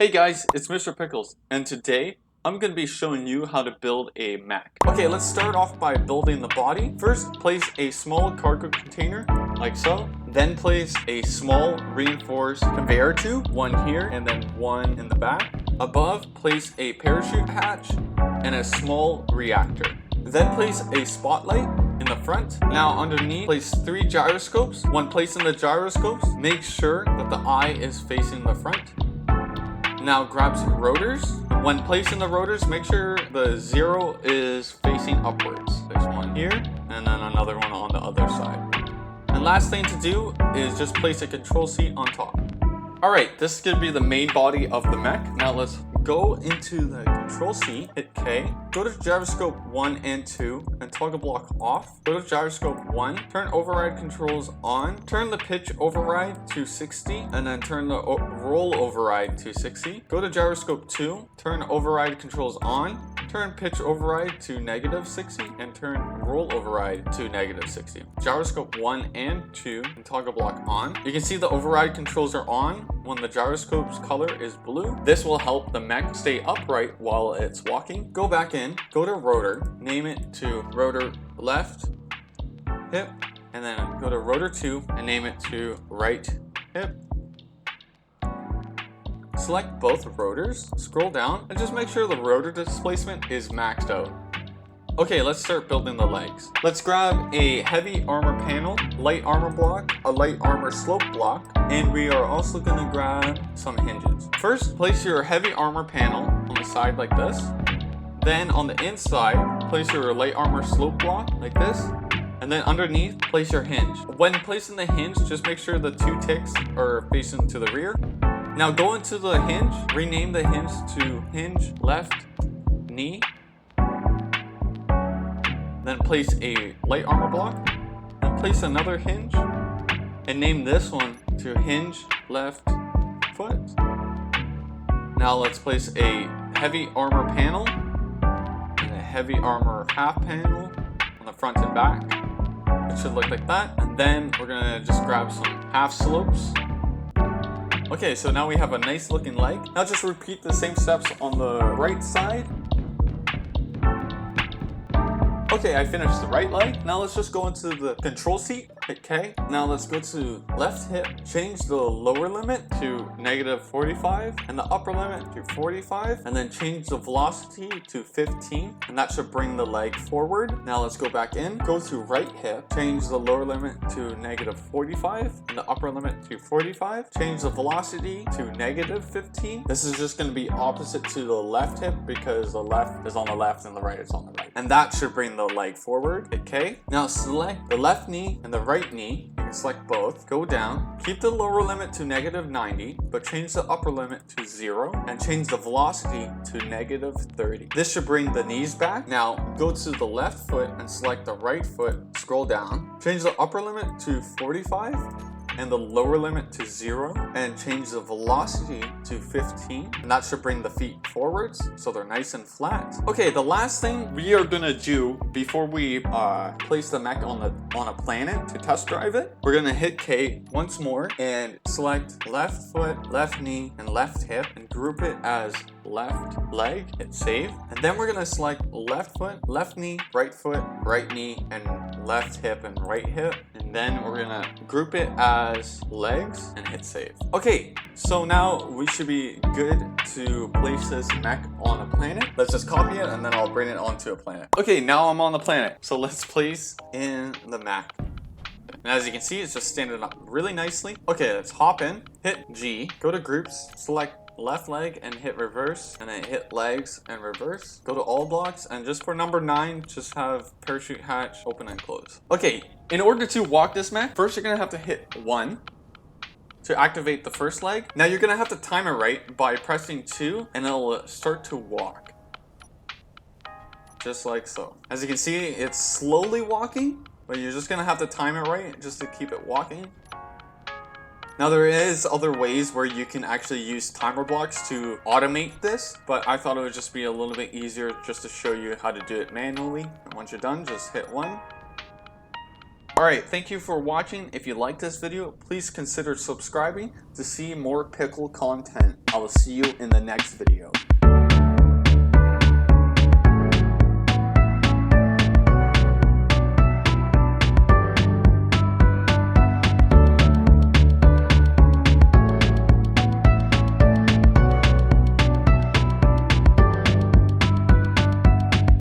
Hey guys, it's Mr. Pickles, and today I'm going to be showing you how to build a mech. Okay, let's start off by building the body. First, place a small cargo container, like so. Then place a small reinforced conveyor tube, one here and then one in the back. Above, place a parachute hatch and a small reactor. Then place a spotlight in the front. Now underneath, place 3 gyroscopes. One place in the gyroscopes. Make sure that the eye is facing the front. Now grab some rotors. When placing the rotors, make sure the 0 is facing upwards. There's one here, and then another one on the other side. And last thing to do is just place a control seat on top. Alright, this is going to be the main body of the mech. Now let's go into the control seat, hit K, go to gyroscope 1 and 2, and toggle block off. Go to gyroscope 1, turn override controls on, turn the pitch override to 60, and then turn the roll override to 60. Go to gyroscope 2, turn override controls on, turn pitch override to -60, and turn roll override to -60. Gyroscope 1 and 2 and toggle block on. You can see the override controls are on when the gyroscope's color is blue. This will help the mech stay upright while it's walking. Go back in, go to rotor, name it to rotor left hip, and then go to rotor 2 and name it to right hip. Select both rotors, scroll down, and just make sure the rotor displacement is maxed out. Okay, let's start building the legs. Let's grab a heavy armor panel, light armor block, a light armor slope block, and we are also going to grab some hinges. First, place your heavy armor panel on the side like this. Then on the inside, place your light armor slope block like this. And then underneath, place your hinge. When placing the hinge, just make sure the 2 ticks are facing to the rear. Now go into the hinge, rename the hinge to hinge left knee. Then place a light armor block, then place another hinge, and name this one to hinge left foot. Now let's place a heavy armor panel and a heavy armor half panel on the front and back. It should look like that. And then we're gonna just grab some half slopes. Okay, so now we have a nice looking leg. Now just repeat the same steps on the right side. Okay, I finished the right leg. Now let's just go into the control seat, hit K. Now let's go to left hip, change the lower limit to -45 and the upper limit to 45, and then change the velocity to 15, and that should bring the leg forward. Now let's go back in, go to right hip, change the lower limit to -45 and the upper limit to 45, change the velocity to -15. This is just going to be opposite to the left hip because the left is on the left and the right is on the right. And that should bring the leg forward, hit K. Now select the left knee and the right knee. You can select both. Go down. Keep the lower limit to -90, but change the upper limit to 0 and change the velocity to -30. This should bring the knees back. Now go to the left foot and select the right foot. Scroll down. Change the upper limit to 45 and the lower limit to 0, and change the velocity to 15, and that should bring the feet forwards so they're nice and flat. Okay, the last thing we are gonna do before we place the mech on a planet to test drive it, we're gonna hit K once more and select left foot, left knee, and left hip, and group it as left leg, hit save. And then we're gonna select left foot, left knee, right knee, and left hip and right hip. And then we're gonna group it as legs and hit save. Okay, so now we should be good to place this mech on a planet. Let's just copy it and then I'll bring it onto a planet. Okay, now I'm on the planet. So let's place in the mech. And as you can see, it's just standing up really nicely. Okay, let's hop in, hit G, go to groups, select left leg and hit reverse, and then hit legs and reverse. Go to all blocks, and just for number 9, just have parachute hatch open and close. Okay, in order to walk this mech, first you're gonna have to hit 1 to activate the first leg. Now you're gonna have to time it right by pressing 2, and it'll start to walk. Just like so. As you can see, it's slowly walking, but you're just gonna have to time it right just to keep it walking. Now there is other ways where you can actually use timer blocks to automate this, but I thought it would just be a little bit easier just to show you how to do it manually. And once you're done, just hit 1. Alright, thank you for watching. If you like this video, please consider subscribing to see more pickle content. I will see you in the next video.